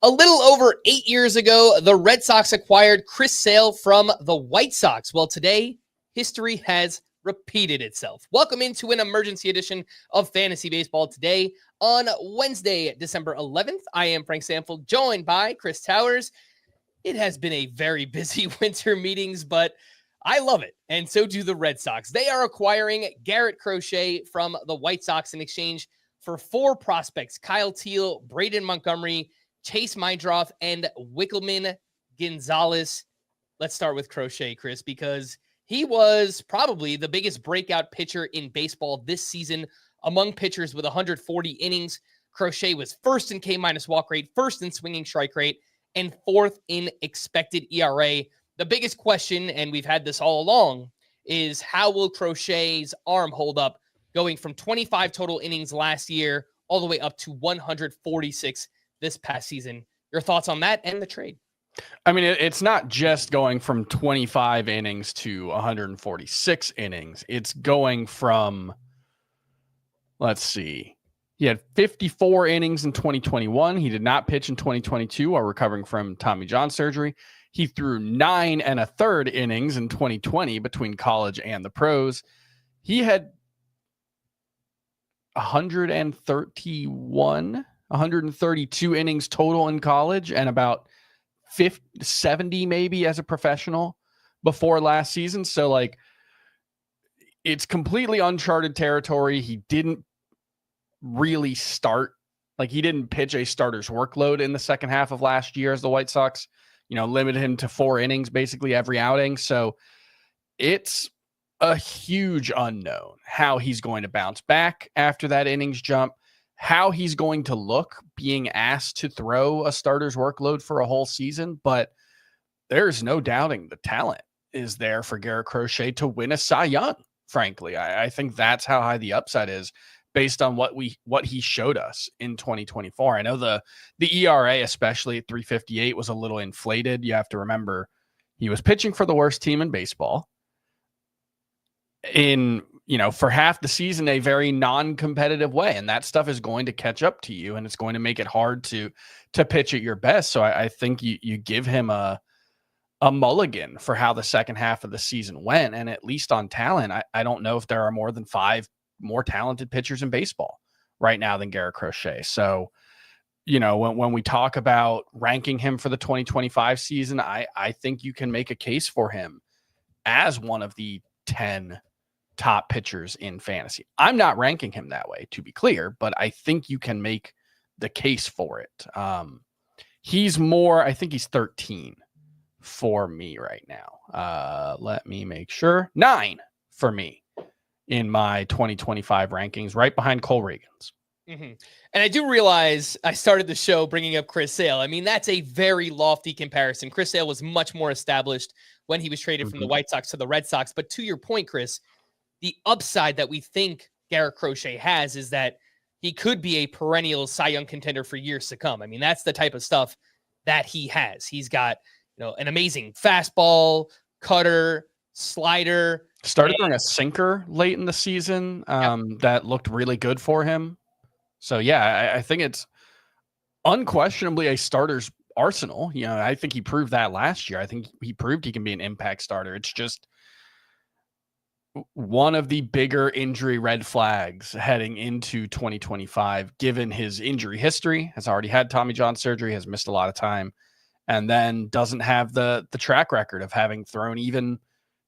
A little over 8 years ago, the Red Sox acquired Chris Sale from the White Sox. Well, today, history has repeated itself. Welcome into an emergency edition of Fantasy Baseball today on Wednesday, December 11th. I am Frank Stampfl, joined by Chris Towers. It has been a very busy winter meetings, but I love it, and so do the Red Sox. They are acquiring Garrett Crochet from the White Sox in exchange for 4 prospects: Kyle Teel, Braden Montgomery, Chase Meindroth, and Wickelman Gonzalez. Let's start with Crochet, Chris, because he was probably the biggest breakout pitcher in baseball this season among pitchers with 140 innings. Crochet was first in K-minus walk rate, first in swinging strike rate, and 4th in expected ERA. The biggest question, and we've had this all along, is how will Crochet's arm hold up going from 25 total innings last year all the way up to 146 this past season? Your thoughts on that and the trade? I mean, it's not just going from 25 innings to 146 innings. It's going from, let's see, he had 54 innings in 2021. He did not pitch in 2022 while recovering from Tommy John surgery. He threw 9 1/3 innings in 2020 between college and the pros. He had 132 innings total in college and about 70 maybe as a professional before last season. So like, it's completely uncharted territory. He didn't really start, like he didn't pitch a starter's workload in the second half of last year as the White Sox, limited him to 4 innings basically every outing. So it's a huge unknown how he's going to bounce back after that innings jump, how he's going to look being asked to throw a starter's workload for a whole season. But there's no doubting the talent is there for Garrett Crochet to win a Cy Young. Frankly, I think that's how high the upside is based on what he showed us in 2024. I know the ERA, especially at 3.58, was a little inflated. You have to remember he was pitching for the worst team in baseball in, for half the season, a very non-competitive way. And that stuff is going to catch up to you, and it's going to make it hard to pitch at your best. So I think you give him a mulligan for how the second half of the season went. And at least on talent, I don't know if there are more than 5 more talented pitchers in baseball right now than Garrett Crochet. So, when we talk about ranking him for the 2025 season, I think you can make a case for him as one of the 10 top pitchers in fantasy. I'm not ranking him that way, to be clear, but I think you can make the case for it. He's more, I think he's 13 for me right now. Let me make sure. 9 for me in my 2025 rankings, right behind Cole Reagans. Mm-hmm. And I do realize I started the show bringing up Chris Sale. I mean, that's a very lofty comparison. Chris Sale was much more established when he was traded from the White Sox to the Red Sox. But to your point, Chris, the upside that we think Garrett Crochet has is that he could be a perennial Cy Young contender for years to come. I mean, that's the type of stuff that he has. He's got, an amazing fastball, cutter, slider. Started throwing a sinker late in the season that looked really good for him. So, yeah, I think it's unquestionably a starter's arsenal. I think he proved that last year. I think he proved he can be an impact starter. It's just one of the bigger injury red flags heading into 2025, given his injury history, has already had Tommy John surgery, has missed a lot of time, and then doesn't have the track record of having thrown even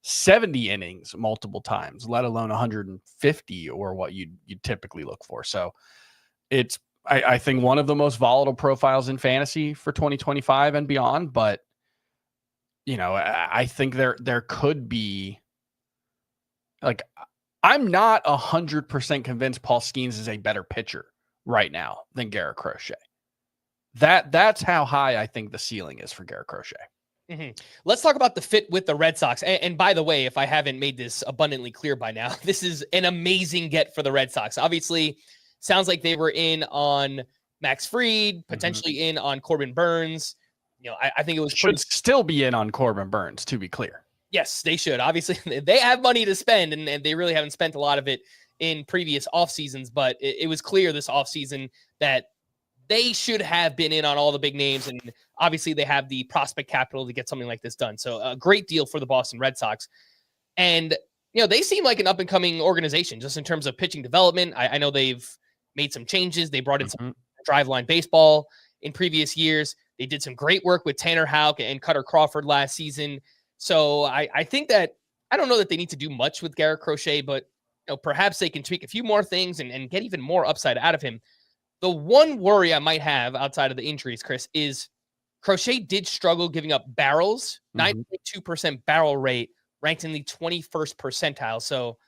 70 innings multiple times, let alone 150 or what you'd typically look for. So it's, I think, one of the most volatile profiles in fantasy for 2025 and beyond. But, I think there could be, like, I'm not 100% convinced Paul Skeens is a better pitcher right now than Garrett Crochet. That's how high I think the ceiling is for Garrett Crochet. Mm-hmm. Let's talk about the fit with the Red Sox. And by the way, if I haven't made this abundantly clear by now, this is an amazing get for the Red Sox. Obviously, sounds like they were in on Max Fried, potentially in on Corbin Burns. I think it was should still be in on Corbin Burns, to be clear. Yes, they should. Obviously, they have money to spend, and they really haven't spent a lot of it in previous off seasons. But it was clear this off season that they should have been in on all the big names, and obviously they have the prospect capital to get something like this done. So a great deal for the Boston Red Sox. And, they seem like an up-and-coming organization just in terms of pitching development. I know they've made some changes. They brought in some driveline baseball in previous years. They did some great work with Tanner Houck and Cutter Crawford last season. So I think that I don't know that they need to do much with Garrett Crochet, but perhaps they can tweak a few more things and get even more upside out of him. The one worry I might have outside of the injuries, Chris, is Crochet did struggle giving up barrels, 9.2% barrel rate, ranked in the 21st percentile. So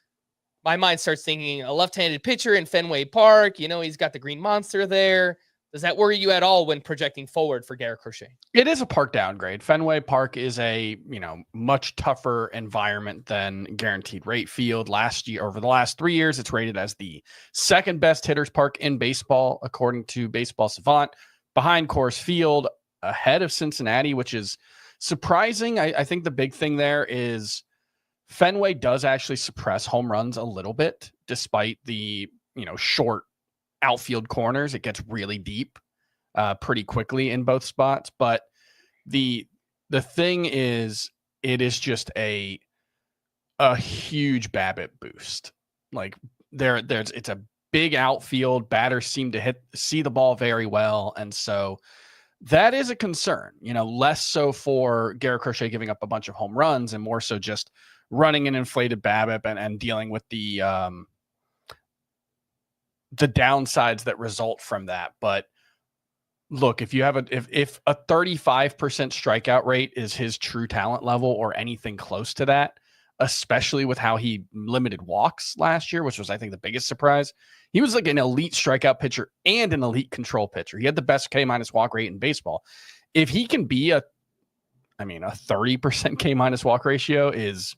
my mind starts thinking a left-handed pitcher in Fenway Park, he's got the green monster there. Does that worry you at all when projecting forward for Garrett Crochet? It is a park downgrade. Fenway Park is a, much tougher environment than Guaranteed Rate Field. Over the last 3 years, it's rated as the second best hitters park in baseball, according to Baseball Savant, behind Coors Field, ahead of Cincinnati, which is surprising. I think the big thing there is Fenway does actually suppress home runs a little bit, despite the, short outfield corners. It gets really deep pretty quickly in both spots. But the thing is, it is just a huge BABIP boost. Like it's a big outfield. Batters seem to see the ball very well. And so that is a concern, less so for Garrett Crochet giving up a bunch of home runs and more so just running an inflated BABIP and dealing with the downsides that result from that. But look, if you have if a 35% strikeout rate is his true talent level or anything close to that, especially with how he limited walks last year, which was, I think, the biggest surprise. He was like an elite strikeout pitcher and an elite control pitcher. He had the best K- walk rate in baseball. If he can be a 30% K- walk ratio is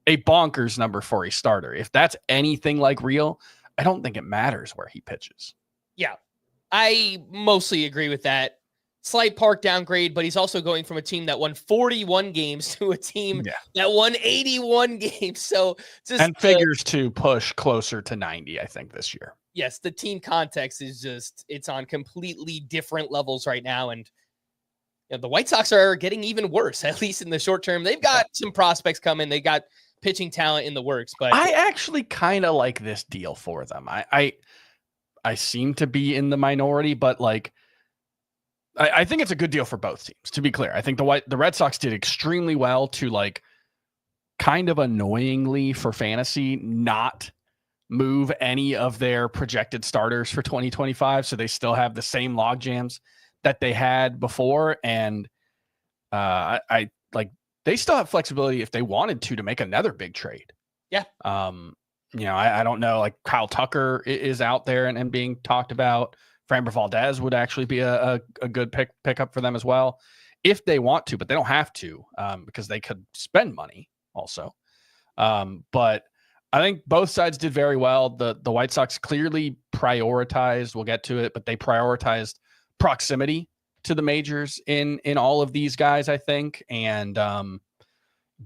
a bonkers number for a starter. If that's anything like real, I don't think it matters where he pitches. Yeah, I mostly agree with that. Slight park downgrade, but he's also going from a team that won 41 games to a team that won 81 games. So figures to push closer to 90, I think, this year. Yes, the team context is it's on completely different levels right now. And the White Sox are getting even worse, at least in the short term. They've got some prospects coming. They got pitching talent in the works. But I actually kind of like this deal for them. I seem to be in the minority, but I think it's a good deal for both teams, to be clear. I think the Red Sox did extremely well to kind of annoyingly for fantasy not move any of their projected starters for 2025. So they still have the same log jams that they had before. And they still have flexibility if they wanted to make another big trade. Yeah. I don't know, Kyle Tucker is out there and being talked about. Framber Valdez would actually be a good pickup for them as well if they want to, but they don't have to because they could spend money also. But I think both sides did very well. The White Sox clearly prioritized, we'll get to it, but they prioritized proximity to the majors in all of these guys, I think. And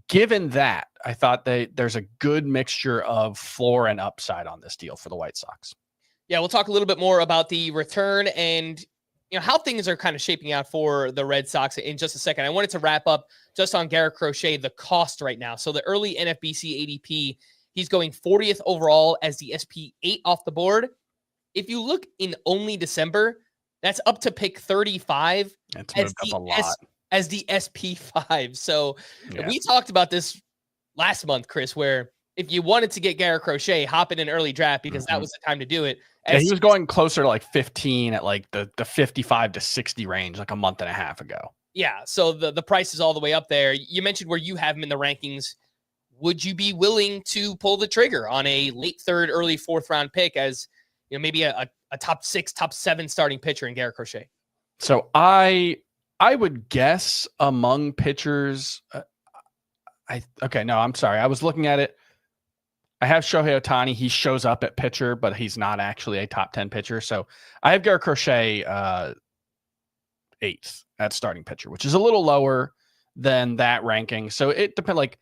given that, I thought there's a good mixture of floor and upside on this deal for the White Sox. Yeah, we'll talk a little bit more about the return and how things are kind of shaping out for the Red Sox in just a second. I wanted to wrap up just on Garrett Crochet, the cost right now. So the early NFBC ADP, he's going 40th overall as the SP8 off the board. If you look in only December, that's up to pick 35 as the SP5. So we talked about this last month, Chris, where if you wanted to get Garrett Crochet, hop in an early draft because that was the time to do it. He was going closer to 15 at the 55 to 60 range a month and a half ago. Yeah, so the price is all the way up there. You mentioned where you have him in the rankings. Would you be willing to pull the trigger on a late third, early fourth round pick as maybe a top 6, top 7 starting pitcher in Garrett Crochet? So I would guess among pitchers. I'm sorry. I was looking at it. I have Shohei Ohtani. He shows up at pitcher, but he's not actually a top 10 pitcher. So I have Garrett Crochet 8th at starting pitcher, which is a little lower than that ranking. So it depends.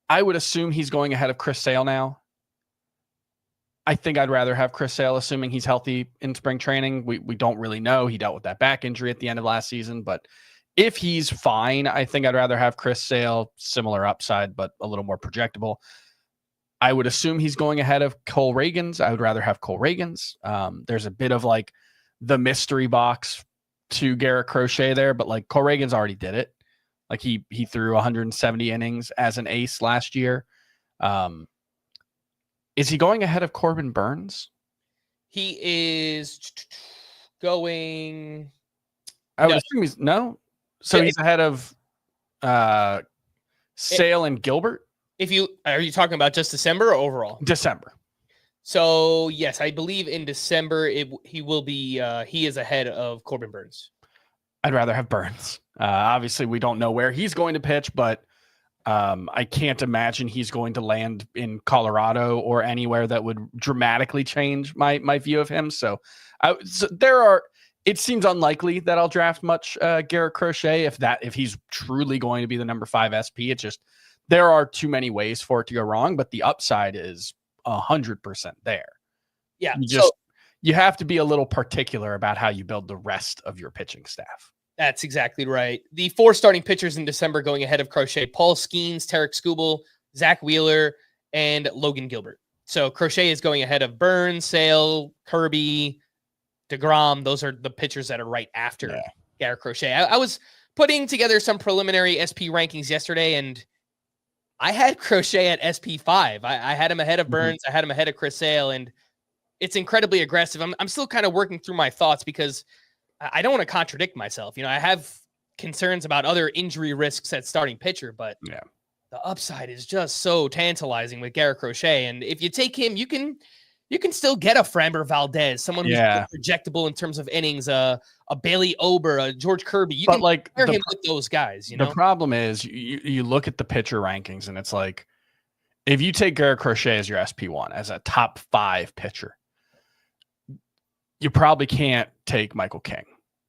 I would assume he's going ahead of Chris Sale now. I think I'd rather have Chris Sale, assuming he's healthy in spring training. We don't really know. He dealt with that back injury at the end of last season, but if he's fine, I think I'd rather have Chris Sale, similar upside, but a little more projectable. I would assume he's going ahead of Cole Reagans. I would rather have Cole Reagans. There's a bit of like the mystery box to Garrett Crochet there, but like Cole Reagans already did it. Like he threw 170 innings as an ace last year. Is he going ahead of Corbin Burns? He is going. I would assume he's no. So Yeah, he's ahead of Sale and Gilbert. Are you talking about just December or overall? December. So yes, I believe in December he will be. He is ahead of Corbin Burns. I'd rather have Burns. Obviously, we don't know where he's going to pitch, but I can't imagine he's going to land in Colorado or anywhere that would dramatically change my view of him. So it seems unlikely that I'll draft much Garrett Crochet if he's truly going to be the number 5 SP. It's just there are too many ways for it to go wrong, but the upside is 100% there. Yeah, you have to be a little particular about how you build the rest of your pitching staff. That's exactly right. The 4 starting pitchers in December going ahead of Crochet: Paul Skeens, Tarek Skubal, Zach Wheeler, and Logan Gilbert. So Crochet is going ahead of Burns, Sale, Kirby, DeGrom. Those are the pitchers that are right after Garrett Crochet. I was putting together some preliminary SP rankings yesterday, and I had Crochet at SP5. I had him ahead of Burns. I had him ahead of Chris Sale, and it's incredibly aggressive. I'm still kind of working through my thoughts because I don't want to contradict myself. I have concerns about other injury risks at starting pitcher, but the upside is just so tantalizing with Garrett Crochet. And if you take him, you can still get a Framber Valdez, someone who's projectable in terms of innings, a Bailey Ober, a George Kirby. You can pair him with those guys. The problem is you look at the pitcher rankings, and it's like, if you take Garrett Crochet as your SP1, as a top 5 pitcher, you probably can't take Michael King,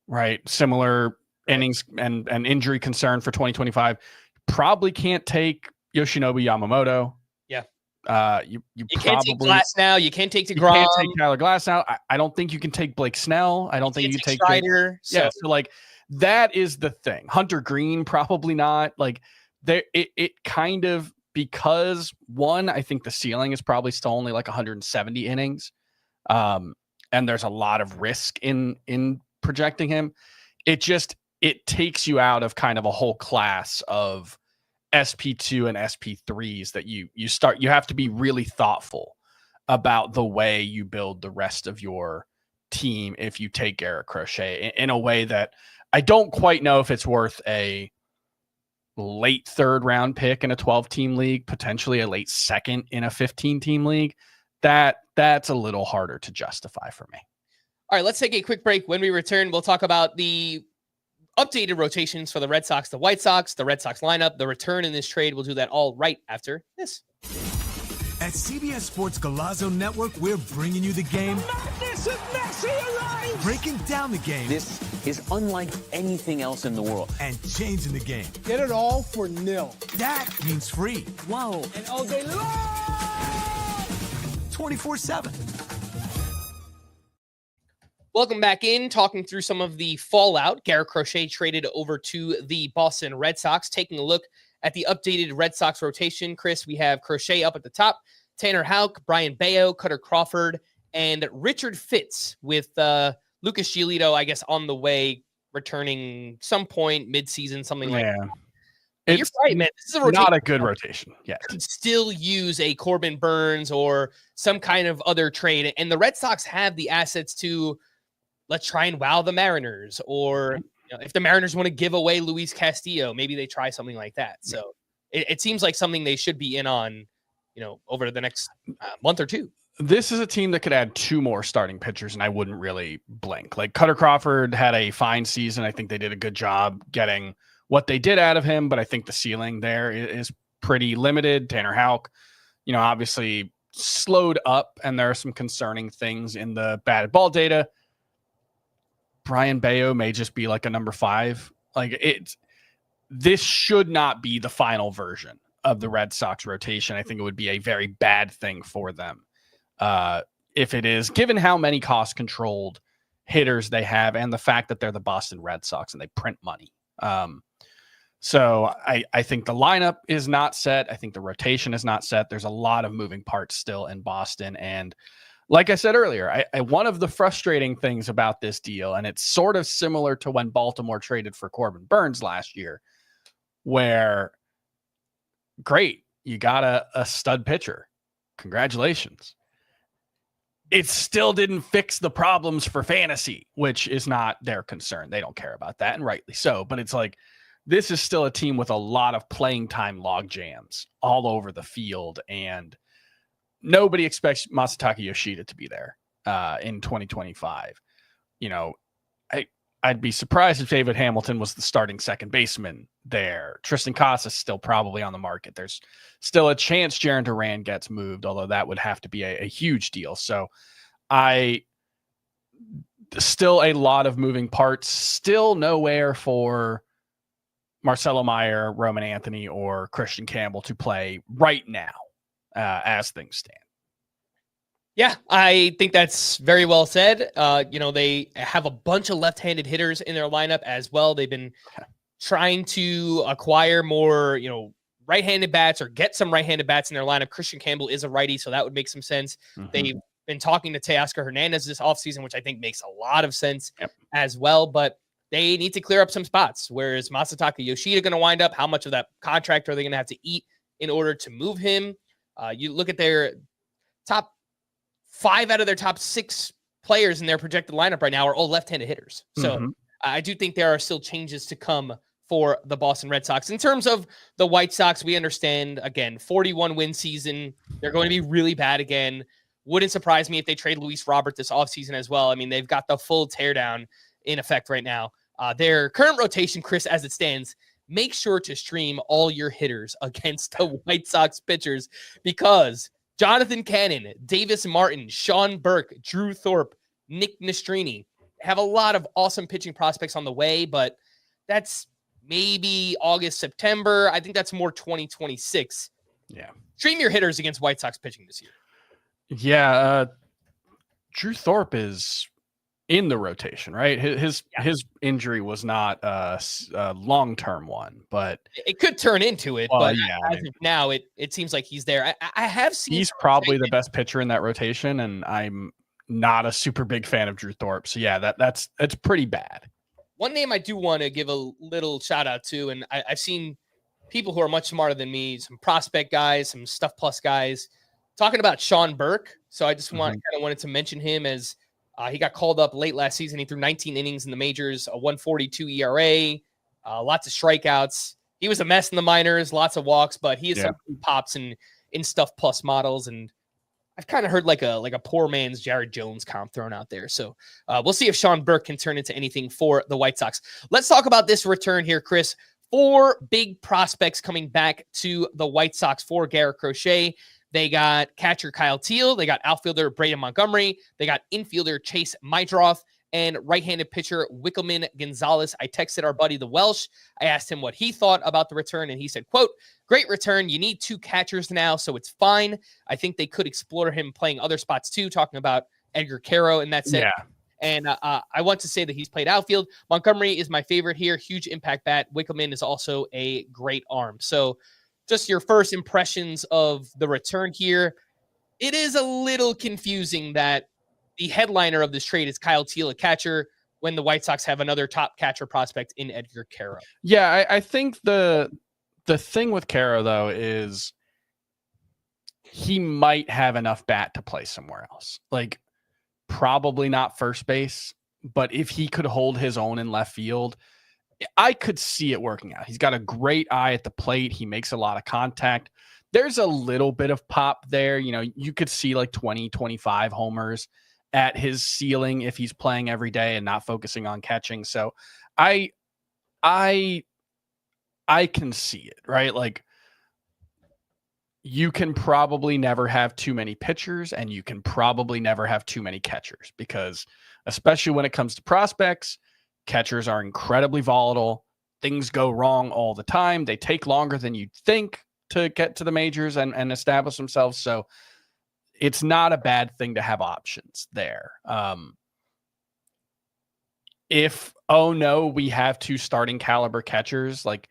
right? Similar innings and injury concern for 2025. Probably can't take Yoshinobu Yamamoto. Yeah. You can't take Glass now. You can't take DeGrom. You can't take Tyler Glass now. I don't think you can take Blake Snell. I don't think you can take Strider. So like that is the thing. Hunter Green, probably not. Like it kind of, because one, I think the ceiling is probably still only like 170 innings. And there's a lot of risk in projecting him. It takes you out of kind of a whole class of SP2 and SP3s that you have to be really thoughtful about the way you build the rest of your team if you take Garrett Crochet in a way that I don't quite know if it's worth a late 3rd round pick in a 12-team league, potentially a late 2nd in a 15-team league. That's a little harder to justify for me. All right, let's take a quick break. When we return, we'll talk about the updated rotations for the Red Sox, the White Sox, the Red Sox lineup, the return in this trade. We'll do that all right after this. At CBS Sports Galazzo Network, we're bringing you the game. Madness of Messi arrives! Breaking down the game. This is unlike anything else in the world. And changing the game. Get it all for nil. That means free. Whoa. And all day long! 24/7. Welcome back in, talking through some of the fallout. Garrett Crochet traded over to the Boston Red Sox. Taking a look at the updated Red Sox rotation, Chris, we have Crochet up at the top, Tanner Houck, Brian Bayo, Cutter Crawford, and Richard Fitz, with Lucas Giolito, I guess, on the way, returning some point mid-season, something like that. You're right, man. This is a rotation. Not a good rotation. Yeah. Could still use a Corbin Burns or some kind of other trade. And the Red Sox have the assets to, let's try and wow the Mariners. Or if the Mariners want to give away Luis Castillo, maybe they try something like that. So it seems like something they should be in on, over the next month or two. This is a team that could add 2 more starting pitchers, and I wouldn't really blink. Like Cutter Crawford had a fine season. I think they did a good job getting what they did out of him, but I think the ceiling there is pretty limited. Tanner Houck, obviously slowed up, and there are some concerning things in the batted ball data. Brian Bayo may just be like a number 5. This should not be the final version of the Red Sox rotation. I think it would be a very bad thing for them if it is, given how many cost-controlled hitters they have and the fact that they're the Boston Red Sox and they print money. So I think the lineup is not set. I think the rotation is not set. There's a lot of moving parts still in Boston. And like I said earlier, one of the frustrating things about this deal, and it's sort of similar to when Baltimore traded for Corbin Burns last year, where great, you got a stud pitcher. Congratulations. It still didn't fix the problems for fantasy, which is not their concern. They don't care about that, and rightly so. But it's like, this is still a team with a lot of playing time log jams all over the field, and nobody expects Masataka Yoshida to be there in 2025. You know, I'd be surprised if David Hamilton was the starting second baseman there. Tristan Casas is still probably on the market. There's still a chance Jarren Duran gets moved, although that would have to be a huge deal. So still a lot of moving parts, still nowhere for Marcelo Meyer, Roman Anthony, or Christian Campbell to play right now as things stand. Yeah, I think that's very well said. They have a bunch of left-handed hitters in their lineup as well. They've been trying to acquire more, right-handed bats or get some right-handed bats in their lineup. Christian Campbell is a righty, so that would make some sense. Mm-hmm. They've been talking to Teoscar Hernandez this offseason, which I think makes a lot of sense as well. But they need to clear up some spots. Whereas Masataka Yoshida going to wind up? How much of that contract are they going to have to eat in order to move him? You look at their top 5 out of their top 6 players in their projected lineup right now are all left-handed hitters. So I do think there are still changes to come for the Boston Red Sox. In terms of the White Sox, we understand, again, 41-win season. They're going to be really bad again. Wouldn't surprise me if they trade Luis Robert this offseason as well. I mean, they've got the full teardown in effect right now. Their current rotation, Chris, as it stands, make sure to stream all your hitters against the White Sox pitchers, because Jonathan Cannon, Davis Martin, Sean Burke, Drew Thorpe, Nick Nastrini have a lot of awesome pitching prospects on the way, but that's maybe August, September. I think that's more 2026. Yeah. Stream your hitters against White Sox pitching this year. Yeah. Drew Thorpe is in the rotation, right? His injury was not a long-term one, but it could turn into it. But as of now, it seems like he's there. I have seen he's probably the best pitcher in that rotation, and I'm not a super big fan of Drew Thorpe. So yeah, that's pretty bad. One name I do want to give a little shout out to, and I've seen people who are much smarter than me, some prospect guys, some Stuff Plus guys, talking about Sean Burke. So I just wanted to mention him as he got called up late last season. He threw 19 innings in the majors, a 1.42 ERA, lots of strikeouts. He was a mess in the minors, lots of walks, but he has some pops in Stuff Plus models. And I've kind of heard like a poor man's Jared Jones comp thrown out there. So we'll see if Sean Burke can turn into anything for the White Sox. Let's talk about this return here, Chris. 4 big prospects coming back to the White Sox for Garrett Crochet. They got catcher Kyle Teal. They got outfielder Braden Montgomery. They got infielder Chase Mydroth and right-handed pitcher Wickelman Gonzalez. I texted our buddy the Welsh. I asked him what he thought about the return, and he said, quote, "Great return. You need 2 catchers now, so it's fine. I think they could explore him playing other spots too," talking about Edgar Caro, and that's it. Yeah. And I want to say that he's played outfield. Montgomery is my favorite here. Huge impact bat. Wickelman is also a great arm. So just your first impressions of the return here. It is a little confusing that the headliner of this trade is Kyle Teal, a catcher, when the White Sox have another top catcher prospect in Edgar Caro. Yeah, I think the thing with Caro, though, is he might have enough bat to play somewhere else. Like, probably not first base, but if he could hold his own in left field, I could see it working out. He's got a great eye at the plate. He makes a lot of contact. There's a little bit of pop there. You know, you could see like 20, 25 homers at his ceiling if he's playing every day and not focusing on catching. So I can see it, right? Like, you can probably never have too many pitchers, and you can probably never have too many catchers, because especially when it comes to prospects, catchers are incredibly volatile. Things go wrong all the time. They take longer than you'd think to get to the majors and establish themselves. So it's not a bad thing to have options there. If, oh no, we have 2 starting caliber catchers, like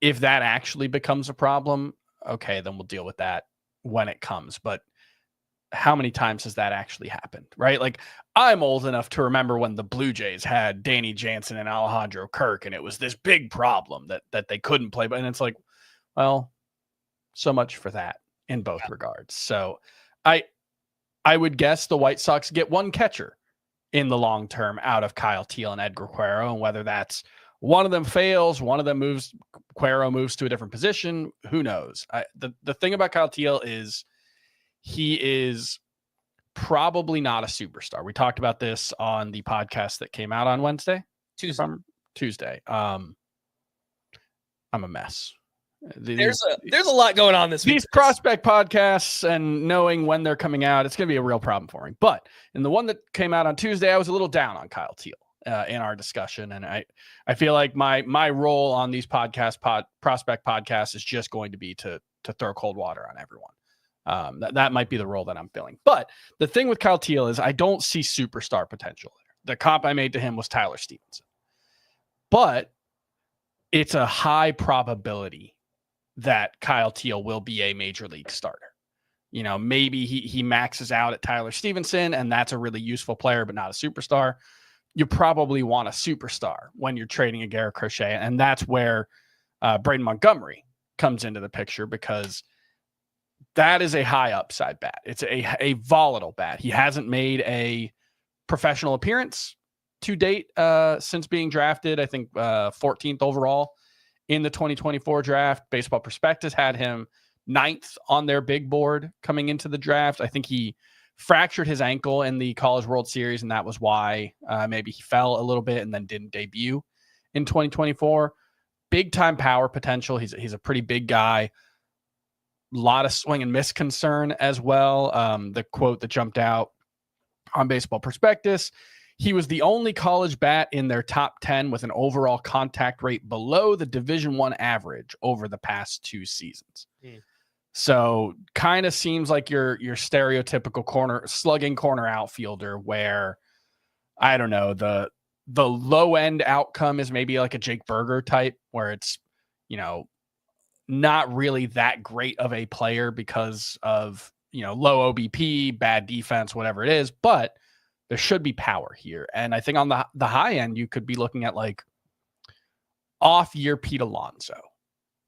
if that actually becomes a problem, okay, then we'll deal with that when it comes. But how many times has that actually happened, right? Like, I'm old enough to remember when the Blue Jays had Danny Jansen and Alejandro Kirk, and it was this big problem that they couldn't play. But and it's like, well, so much for that in both regards. So I would guess the White Sox get 1 catcher in the long term out of Kyle Teel and Edgar Quero, and whether that's one of them fails, one of them moves, Quero moves to a different position, who knows? The thing about Kyle Teel is he is probably not a superstar. We talked about this on the podcast that came out on Tuesday. I'm a mess. There's a lot going on this week. These prospect podcasts and knowing when they're coming out, it's going to be a real problem for me. But in the one that came out on Tuesday, I was a little down on Kyle Teel in our discussion. And I feel like my role on these prospect podcasts is just going to be to throw cold water on everyone. That might be the role that I'm filling. But the thing with Kyle Teel is I don't see superstar potential there. The comp I made to him was Tyler Stevenson. But it's a high probability that Kyle Teel will be a major league starter. You know, maybe he maxes out at Tyler Stevenson, and that's a really useful player, but not a superstar. You probably want a superstar when you're trading a Garrett Crochet, and that's where Braden Montgomery comes into the picture, because that is a high upside bat. It's a volatile bat. He hasn't made a professional appearance to date since being drafted, I think 14th overall in the 2024 draft. Baseball Prospectus had him 9th on their big board coming into the draft. I think he fractured his ankle in the College World Series, and that was why maybe he fell a little bit and then didn't debut in 2024. Big time power potential. He's a pretty big guy. A lot of swing and miss concern as well. The quote that jumped out on Baseball Prospectus: he was the only college bat in their top 10 with an overall contact rate below the Division I average over the past 2 seasons. So kind of seems like your stereotypical slugging corner outfielder, where, I don't know, the low end outcome is maybe like a Jake Berger type, where it's, you know, not really that great of a player because of, you know, low OBP, bad defense, whatever it is, but there should be power here. And I think on the high end, you could be looking at like off year Pete Alonso,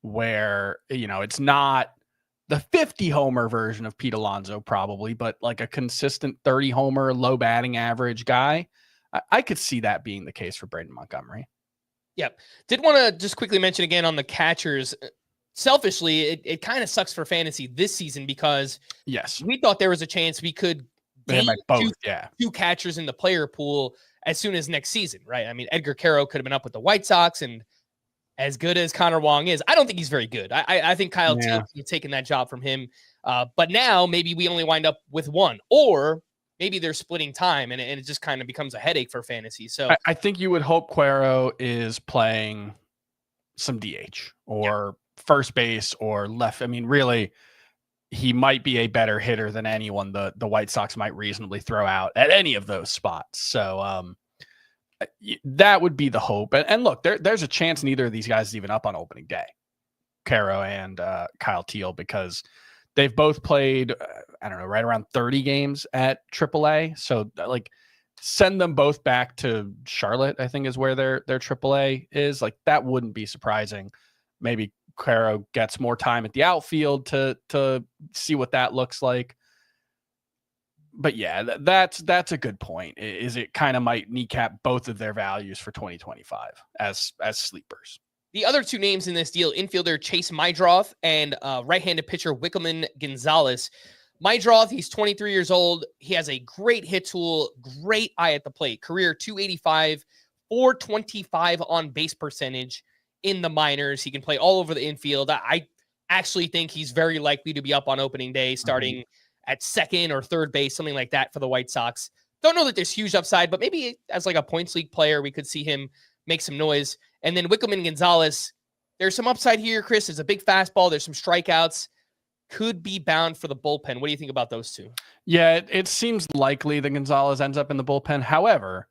where, you know, it's not the 50 homer version of Pete Alonso probably, but like a consistent 30 homer, low batting average guy. I could see that being the case for Braden Montgomery. Yep. Did want to just quickly mention again on the catchers. Selfishly, it kind of sucks for fantasy this season, because we thought there was a chance we could gain two catchers in the player pool as soon as next season, right? I mean, Edgar Quero could have been up with the White Sox, and as good as Connor Wong is, I don't think he's very good. I think Kyle Teel could have taken that job from him. But now maybe we only wind up with one, or maybe they're splitting time, and it just kind of becomes a headache for fantasy. So I think you would hope Quero is playing some DH or first base or left. I mean, really, he might be a better hitter than anyone the White Sox might reasonably throw out at any of those spots. So that would be the hope. And look, there's a chance neither of these guys is even up on opening day, Quero and Kyle Teel, because they've both played, I don't know, right around 30 games at AAA. So like, send them both back to Charlotte, I think is where their AAA is. Like, that wouldn't be surprising. Maybe Quero gets more time at the outfield to see what that looks like. But yeah, that's a good point. Is it kind of might kneecap both of their values for 2025 as sleepers. The other 2 names in this deal, infielder Chase Meidroth and right-handed pitcher Wickelman Gonzalez. Meidroth, he's 23 years old. He has a great hit tool, great eye at the plate. Career .285, .425 on base percentage in the minors. He can play all over the infield. I actually think he's very likely to be up on opening day, starting at second or third base, something like that for the White Sox. Don't know that there's huge upside, but maybe as like a points league player, we could see him make some noise. And then Wickelman Gonzalez, there's some upside here, Chris. There's a big fastball. There's some strikeouts. could be bound for the bullpen. What do you think about those two? Yeah, it seems likely that Gonzalez ends up in the bullpen. However,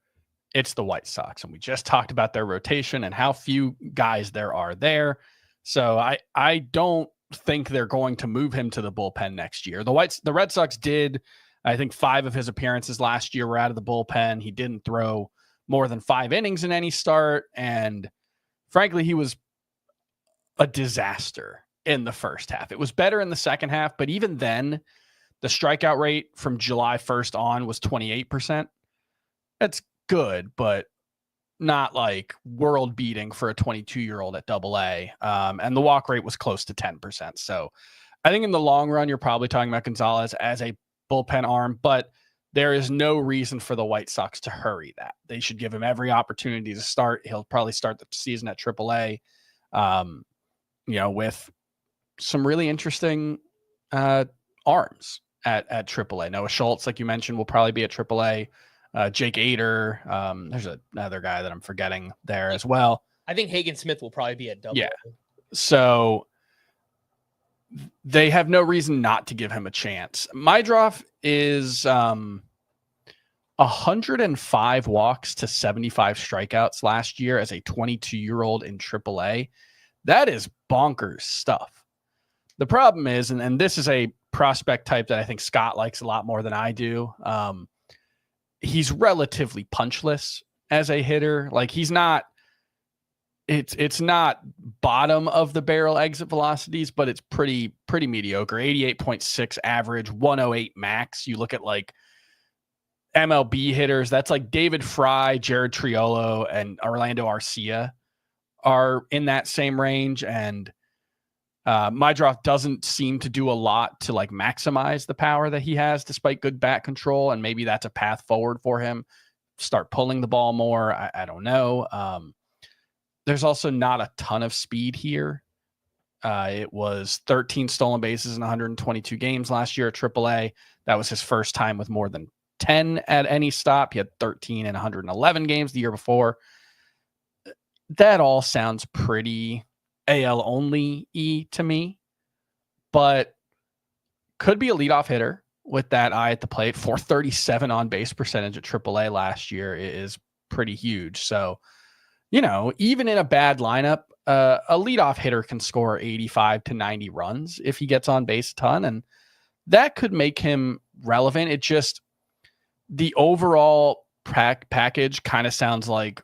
it's the White Sox, and we just talked about their rotation and how few guys there are there. So I don't think they're going to move him to the bullpen next year. The Red Sox did, I think 5 of his appearances last year were out of the bullpen. He didn't throw more than 5 innings in any start, and frankly, he was a disaster in the first half. It was better in the second half, but even then, the strikeout rate from July 1st on was 28%. That's good, but not like world beating for a 22-year-old at AA. And the walk rate was close to 10%. So I think in the long run, you're probably talking about Gonzalez as a bullpen arm, but there is no reason for the White Sox to hurry that. They should give him every opportunity to start. He'll probably start the season at AAA, with some really interesting arms at AAA. Noah Schultz, like you mentioned, will probably be at AAA. Jake Ader. There's another guy that I'm forgetting there as well. I think Hagen Smith will probably be at AA. Yeah. So they have no reason not to give him a chance. Mydroff is 105 walks to 75 strikeouts last year as a 22-year-old in AAA. That is bonkers stuff. The problem is, and this is a prospect type that I think Scott likes a lot more than I do. He's relatively punchless as a hitter. Like he's not, it's not bottom of the barrel exit velocities, but it's pretty mediocre. 88.6 average, 108 max. You look at like MLB hitters, that's like David Fry, Jared Triolo, and Orlando Arcia are in that same range. And Mydroff doesn't seem to do a lot to like maximize the power that he has despite good bat control. And maybe that's a path forward for him. Start pulling the ball more. I don't know. There's also not a ton of speed here. It was 13 stolen bases in 122 games last year at AAA. That was his first time with more than 10 at any stop. He had 13 in 111 games the year before. That all sounds pretty AL only to me, but could be a leadoff hitter with that eye at the plate. 437 on base percentage at AAA last year is pretty huge. So, even in a bad lineup, a leadoff hitter can score 85 to 90 runs if he gets on base a ton, and that could make him relevant. It just, the overall package kind of sounds like,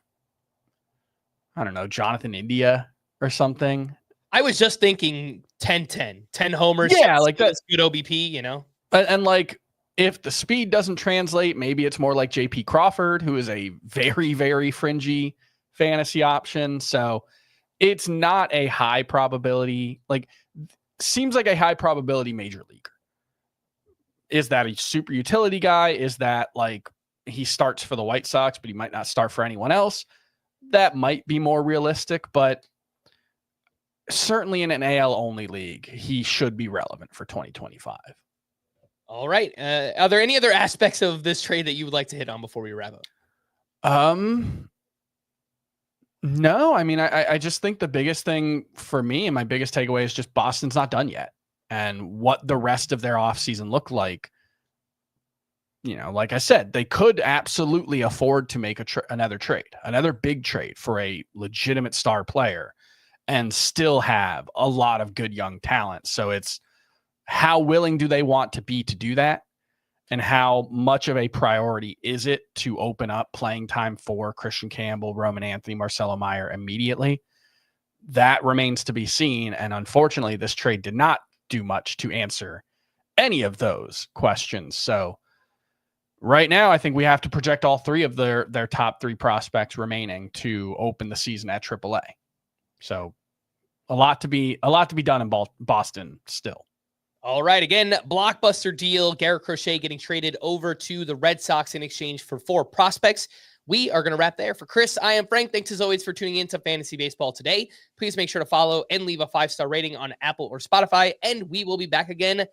I don't know, Jonathan India or something. I was just thinking 10-10 homers. Yeah, like that's good OBP, And like, if the speed doesn't translate, maybe it's more like JP Crawford, who is a very, very fringy fantasy option. So it's not a high probability, seems like a high probability major leaguer. Is that a super utility guy? Is that like he starts for the White Sox, but he might not start for anyone else? That might be more realistic, but certainly in an AL only league, he should be relevant for 2025. All right. Are there any other aspects of this trade that you would like to hit on before we wrap up? No, I mean, I just think the biggest thing for me and my biggest takeaway is just Boston's not done yet. And what the rest of their offseason looked like, like I said, they could absolutely afford to make another big trade for a legitimate star player and still have a lot of good young talent. So it's how willing do they want to be to do that? And how much of a priority is it to open up playing time for Christian Campbell, Roman Anthony, Marcelo Meyer immediately? That remains to be seen. And unfortunately, this trade did not do much to answer any of those questions. So right now, I think we have to project all 3 of their top 3 prospects remaining to open the season at AAA. So a lot to be done in Boston still. All right. Again, blockbuster deal. Garrett Crochet getting traded over to the Red Sox in exchange for 4 prospects. We are going to wrap there. For Chris, I am Frank. Thanks as always for tuning in to Fantasy Baseball today. Please make sure to follow and leave a 5-star rating on Apple or Spotify. And we will be back again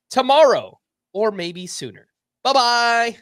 tomorrow or maybe sooner. Bye-bye.